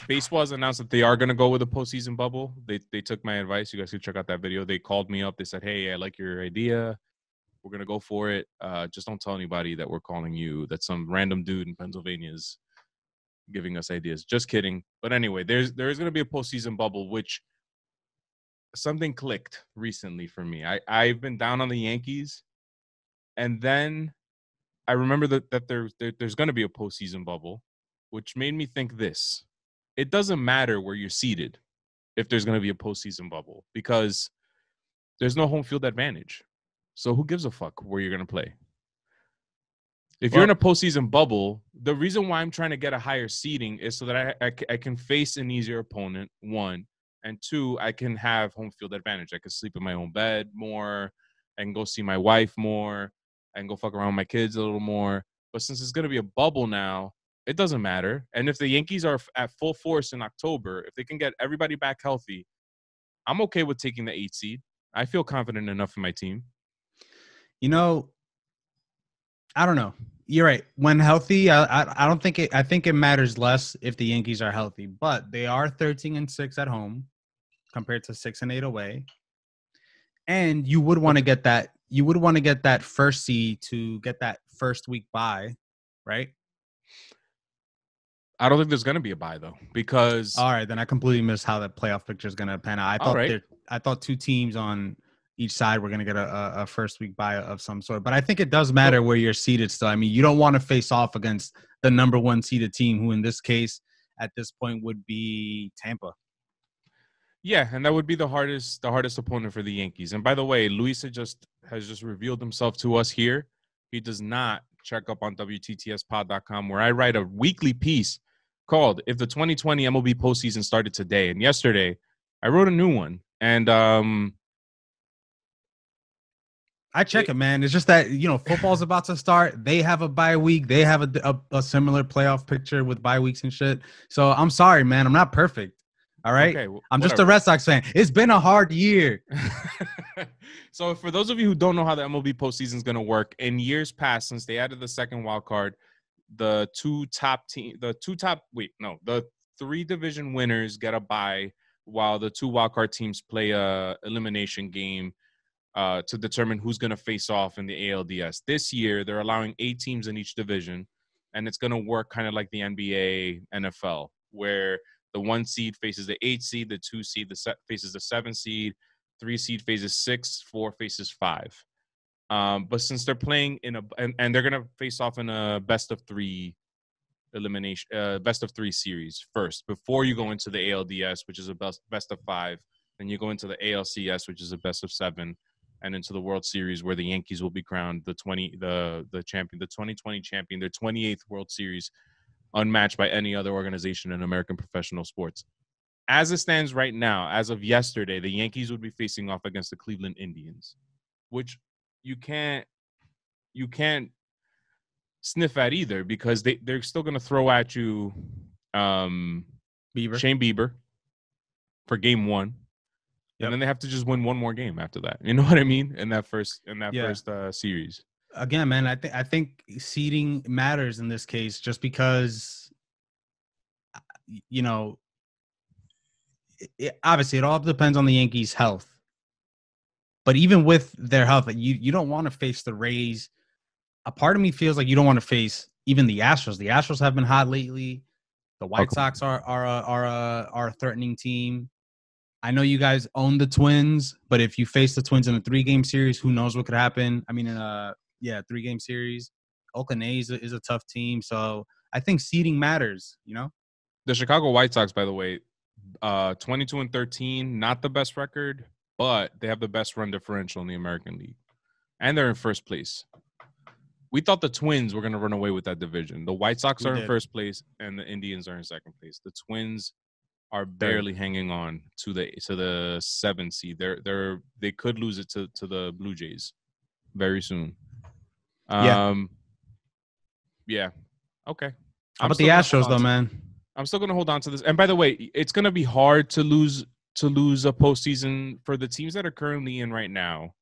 baseball has announced that they are going to go with a postseason bubble. They took my advice. You guys can check out that video. They called me up. They said, "Hey, I like your idea. We're going to go for it. Just don't tell anybody that we're calling you. That some random dude in Pennsylvania is giving us ideas." Just kidding. But anyway, there is going to be a postseason bubble, which something clicked recently for me. I've been down on the Yankees, and then I remember that there's going to be a postseason bubble, which made me think this. It doesn't matter where you're seated if there's going to be a postseason bubble because there's no home field advantage. So who gives a fuck where you're going to play? If you're in a postseason bubble, the reason why I'm trying to get a higher seeding is so that I can face an easier opponent, one, and two, I can have home field advantage. I can sleep in my own bed more. I can go see my wife more. I can go fuck around with my kids a little more. But since it's going to be a bubble now, it doesn't matter. And if the Yankees are at full force in October, if they can get everybody back healthy, I'm okay with taking the 8 seed. I feel confident enough in my team. You know, I don't know. You're right. When healthy, I don't think it. I think it matters less if the Yankees are healthy, but they are 13-6 at home compared to 6-8 away. And you would want to get that. You would want to get that first seed to get that first week bye, right? I don't think there's going to be a bye though, because all right, then I completely missed how that playoff picture is going to pan out. I thought two teams on each side were going to get a first week bye of some sort, but I think it does matter where you're seated still. I mean, you don't want to face off against the number one seeded team, who in this case at this point would be Tampa. Yeah, and that would be the hardest opponent for the Yankees. And by the way, Luis has just revealed himself to us here. He does not check up on WTTSpod.com, where I write a weekly piece called "If the 2020 MLB Postseason Started Today." And yesterday, I wrote a new one. And I check it, man. It's just that, football's about to start. They have a bye week. They have a similar playoff picture with bye weeks and shit. So I'm sorry, man. I'm not perfect. All right. Okay, I'm just a Red Sox fan. It's been a hard year. So for those of you who don't know how the MLB postseason is going to work, in years past, since they added the second wild card, the three division winners get a bye, while the two wild card teams play a elimination game to determine who's going to face off in the ALDS. This year, they're allowing 8 teams in each division, and it's going to work kind of like the NBA, NFL, where the 1 seed faces the 8 seed, the 2 seed faces the 7 seed, 3 seed faces 6, 4 faces 5. But since they're playing and they're going to face off in a best of 3 elimination, best of 3 series first, before you go into the ALDS, which is a best of 5, then you go into the ALCS, which is a best of 7, and into the World Series, where the Yankees will be crowned the champion, the 2020 champion, their 28th World Series, unmatched by any other organization in American professional sports. As it stands right now, as of yesterday, the Yankees would be facing off against the Cleveland Indians, which you can't sniff at either, because they're still going to throw at you Shane Bieber for game 1. Yep. And then they have to just win one more game after that. You know what I mean? In that first series. Again, man, I think seeding matters in this case, just because, obviously it all depends on the Yankees' health. But even with their health, you don't want to face the Rays. A part of me feels like you don't want to face even the Astros. The Astros have been hot lately. The White Sox are a threatening team. I know you guys own the Twins, but if you face the Twins in a 3-game series, who knows what could happen? I mean, in a 3-game series, Oakland A's is a tough team. So I think seeding matters, The Chicago White Sox, by the way, 22-13, not the best record, but they have the best run differential in the American League. And they're in first place. We thought the Twins were going to run away with that division. The White Sox are in first place, and the Indians are in second place. The Twins are barely hanging on to the 7th seed. They could lose it to the Blue Jays very soon. Yeah. Okay. How about the Astros though, man? I'm still gonna hold on to this. And by the way, it's gonna be hard to lose a postseason for the teams that are currently in right now.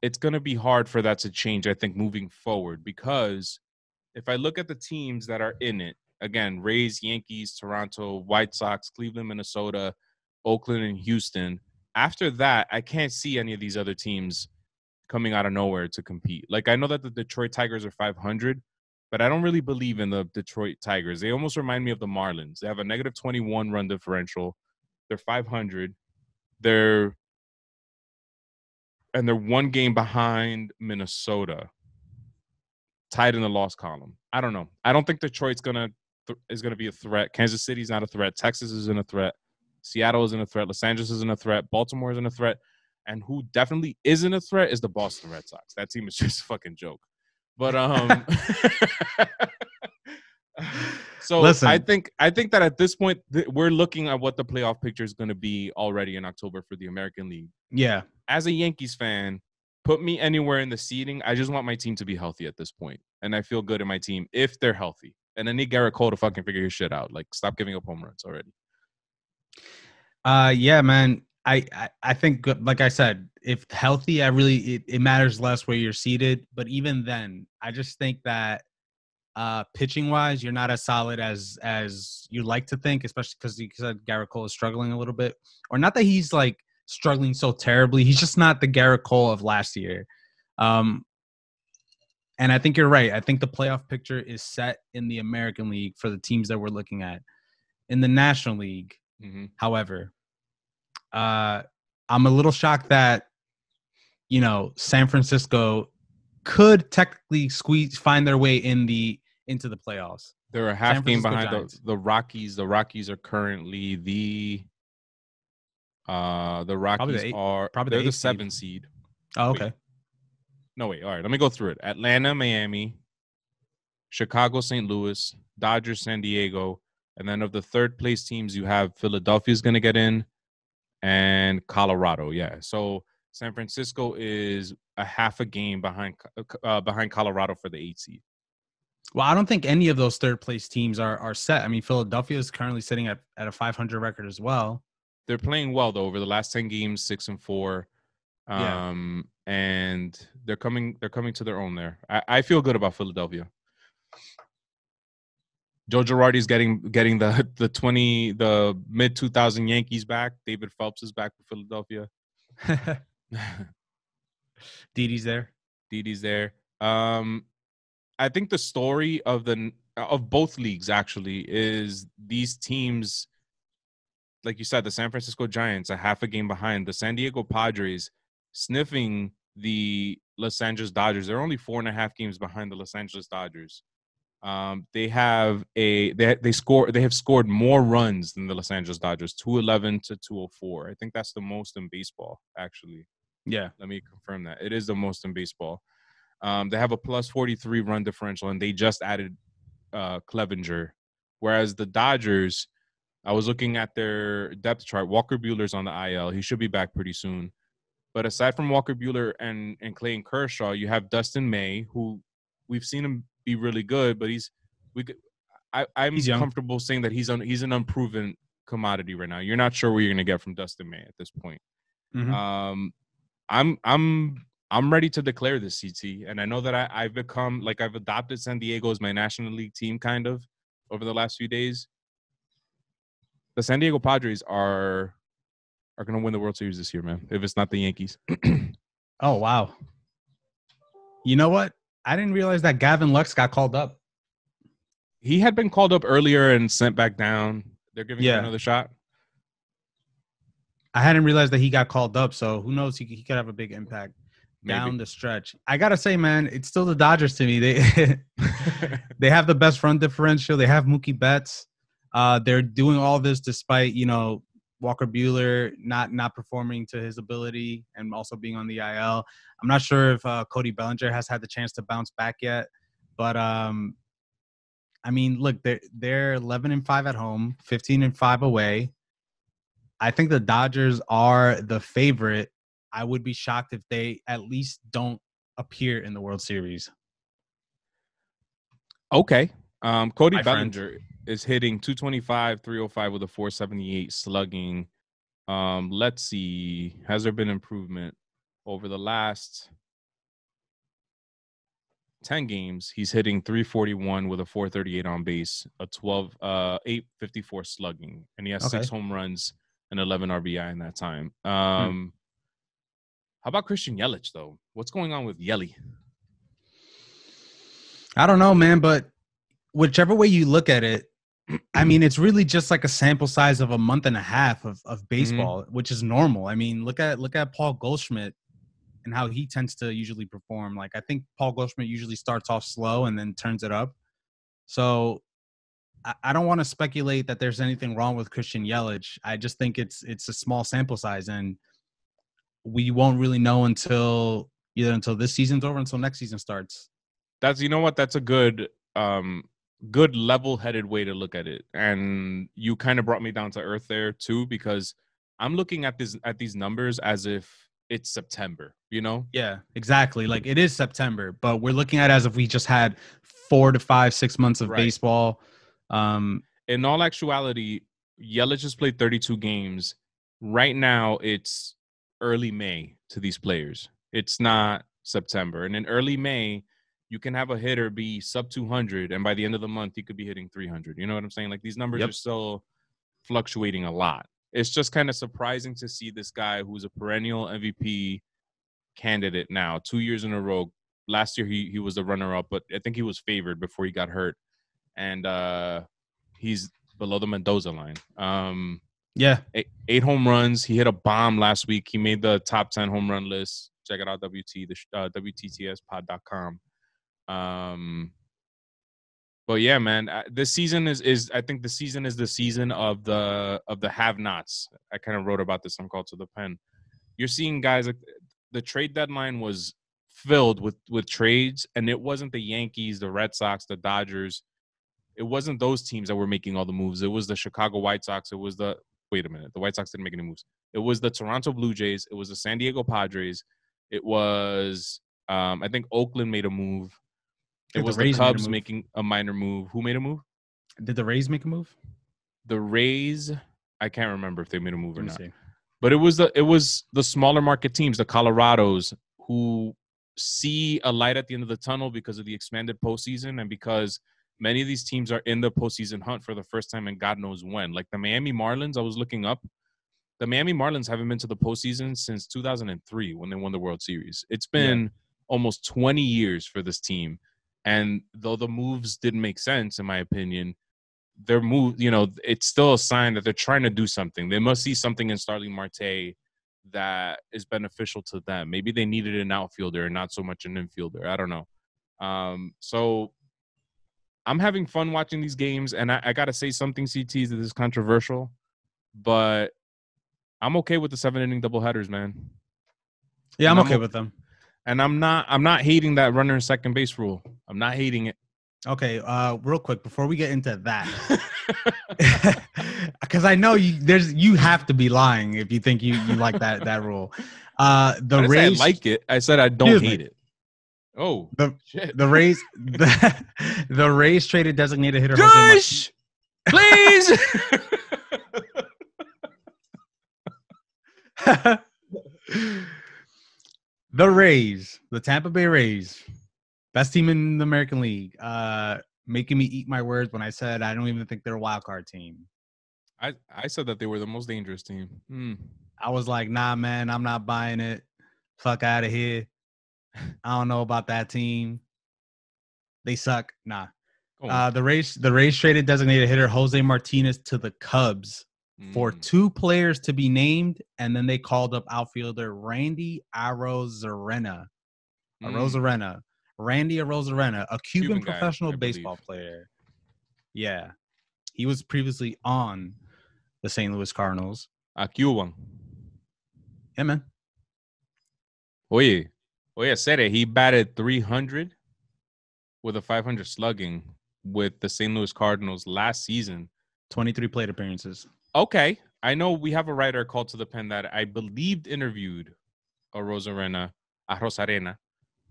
It's gonna be hard for that to change, I think, moving forward, because if I look at the teams that are in it, again, Rays, Yankees, Toronto, White Sox, Cleveland, Minnesota, Oakland, and Houston. After that, I can't see any of these other teams coming out of nowhere to compete. Like, I know that the Detroit Tigers are 500, but I don't really believe in the Detroit Tigers. They almost remind me of the Marlins. They have a negative 21 run differential. They're 500. They're one game behind Minnesota, tied in the loss column. I don't know. I don't think Detroit's is gonna be a threat. Kansas City's not a threat. Texas isn't a threat. Seattle isn't a threat. Los Angeles isn't a threat. Baltimore isn't a threat. And who definitely isn't a threat is the Boston Red Sox. That team is just a fucking joke. But so Listen, I think that at this point we're looking at what the playoff picture is going to be already in October for the American League. yeah. As a Yankees fan, put me anywhere in the seeding. I just want my team to be healthy at this point, and I feel good in my team if they're healthy. And I need Garrett Cole to fucking figure your shit out. Like, stop giving up home runs already. Yeah, man. I think, like I said, if healthy, it matters less where you're seated. But even then, I just think that pitching wise, you're not as solid as you like to think, especially because you said Garrett Cole is struggling a little bit, or not that he's like struggling so terribly. He's just not the Garrett Cole of last year. And I think you're right. I think the playoff picture is set in the American League for the teams that we're looking at. In the National League, however, I'm a little shocked that, San Francisco could technically find their way into the playoffs. They're a half game behind the Rockies. The Rockies are currently the Rockies they're the 7 seed. Oh, okay. Wait. No, wait. All right, let me go through it. Atlanta, Miami, Chicago, St. Louis, Dodgers, San Diego, and then of the third place teams, you have Philadelphia's going to get in, and Colorado. Yeah, so San Francisco is a half a game behind Colorado for the 8th seed. Well, I don't think any of those third place teams are set. I mean, Philadelphia is currently sitting at a 500 record as well. They're playing well though over the last 10 games, 6-4. And they're coming to their own there. I feel good about Philadelphia. Joe Girardi's getting the mid 2000 Yankees back. David Phelps is back for Philadelphia. Didi's there. I think the story of both leagues actually is these teams, like you said, the San Francisco Giants a half a game behind, the San Diego Padres sniffing the Los Angeles Dodgers. They're only 4.5 games behind the Los Angeles Dodgers. They have scored more runs than the Los Angeles Dodgers, 211 to 204. I think that's the most in baseball, actually. Yeah. Let me confirm that. It is the most in baseball. They have a plus 43 run differential, and they just added Clevenger. Whereas the Dodgers, I was looking at their depth chart. Walker Buehler's on the IL. He should be back pretty soon. But aside from Walker Buehler and Clayton Kershaw, you have Dustin May, who we've seen him be really good, but I'm comfortable saying that he's an unproven commodity right now. You're not sure what you're going to get from Dustin May at this point. Mm-hmm. I'm ready to declare this, CT, and I know that I've become like I've adopted San Diego as my National League team kind of over the last few days. The San Diego Padres are going to win the World Series this year, man, if it's not the Yankees. Oh, wow. You know what? I didn't realize that Gavin Lux got called up. He had been called up earlier and sent back down. They're giving him another shot. I hadn't realized that he got called up, so who knows? He could have a big impact down the stretch. I got to say, man, it's still the Dodgers to me. They have the best run differential. They have Mookie Betts. They're doing all this despite, Walker Buehler not performing to his ability and also being on the IL. I'm not sure if Cody Bellinger has had the chance to bounce back yet, but I mean, look, they're 11-5 at home, 15-5 away. I think the Dodgers are the favorite. I would be shocked if they at least don't appear in the World Series. Okay. Cody Bellinger is hitting 225, 305 with a 478 slugging. Let's see. Has there been improvement over the last 10 games, he's hitting 341 with a 438 on base, a 854 slugging, and he has 6 home runs and 11 RBI in that time. How about Christian Yelich, though? What's going on with Yelich? I don't know, man, but whichever way you look at it, I mean, it's really just like a sample size of a month and a half of baseball, which is normal. I mean, look at Paul Goldschmidt and how he tends to usually perform. Like, I think Paul Goldschmidt usually starts off slow and then turns it up. So I don't want to speculate that there's anything wrong with Christian Yelich. I just think it's a small sample size, and we won't really know until this season's over, until next season starts. That's, you know what? That's a good level-headed way to look at it. And you kind of brought me down to earth there too, because I'm looking at these numbers as if it's September, you know? Yeah, exactly. Like, it is September, but we're looking at it as if we just had 4 to 5, 6 months of baseball. In all actuality, Yelich has played 32 games. Right now, it's early May to these players. It's not September. And in early May, you can have a hitter be sub 200, and by the end of the month, he could be hitting 300. You know what I'm saying? Like, these numbers are still fluctuating a lot. It's just kind of surprising to see this guy who's a perennial MVP candidate now, 2 years in a row. Last year, he was the runner-up, but I think he was favored before he got hurt. And he's below the Mendoza line. 8 home runs. He hit a bomb last week. He made the top 10 home run list. Check it out, WTTSpod.com. But yeah, man, this season is I think the season is the season of the have-nots. I kind of wrote about this on Call to the Pen. You're seeing guys like the trade deadline was filled with trades, and it wasn't the Yankees, the Red Sox, the Dodgers. It wasn't those teams that were making all the moves. It was the Chicago White Sox. It was the White Sox didn't make any moves. It was the Toronto Blue Jays. It was the San Diego Padres. It was I think Oakland made a move. It was the Cubs making a minor move. Who made a move? Did the Rays make a move? The Rays, I can't remember if they made a move or not. But it was the smaller market teams, the Colorados, who see a light at the end of the tunnel because of the expanded postseason and because many of these teams are in the postseason hunt for the first time, and God knows when. Like the Miami Marlins, I was looking up. The Miami Marlins haven't been to the postseason since 2003 when they won the World Series. It's been almost 20 years for this team. And though the moves didn't make sense, in my opinion, their move, it's still a sign that they're trying to do something. They must see something in Starling Marte that is beneficial to them. Maybe they needed an outfielder and not so much an infielder. I don't know. So I'm having fun watching these games, and I got to say something, CT, that is controversial, but I'm okay with the 7-inning doubleheaders, man. Yeah, I'm okay with them. And I'm not hating that runner in second base rule. I'm not hating it. Okay, real quick before we get into that, because I know you have to be lying if you think you like that rule. The Rays, I like it. I said I don't hate it. Oh, shit. The Rays, the Rays traded designated hitter. Josh, please. The Rays, the Tampa Bay Rays, best team in the American League, making me eat my words when I said I don't even think they're a wild card team. I said that they were the most dangerous team. I was like, nah, man, I'm not buying it. Fuck out of here. I don't know about that team. They suck. Nah. The Rays traded designated hitter Jose Martinez to the Cubs for 2 players to be named, and then they called up outfielder Randy Arozarena. Randy Arozarena, a Cuban professional baseball player. Yeah. He was previously on the St. Louis Cardinals. A Cuban. Yeah, man. Oye, Sere, he batted 300 with a 500 slugging with the St. Louis Cardinals last season. 23 plate appearances. Okay. I know we have a writer called to the pen that I believed interviewed Arozarena,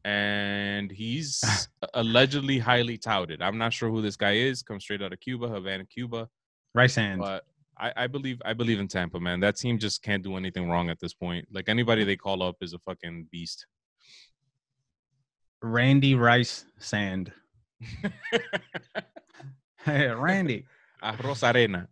and he's allegedly highly touted. I'm not sure who this guy is. Comes straight out of Cuba, Havana, Cuba. Rice hand. But I believe in Tampa, man. That team just can't do anything wrong at this point. Like, anybody they call up is a fucking beast. Randy Rice Sand. Hey, Randy. Arroz Arena.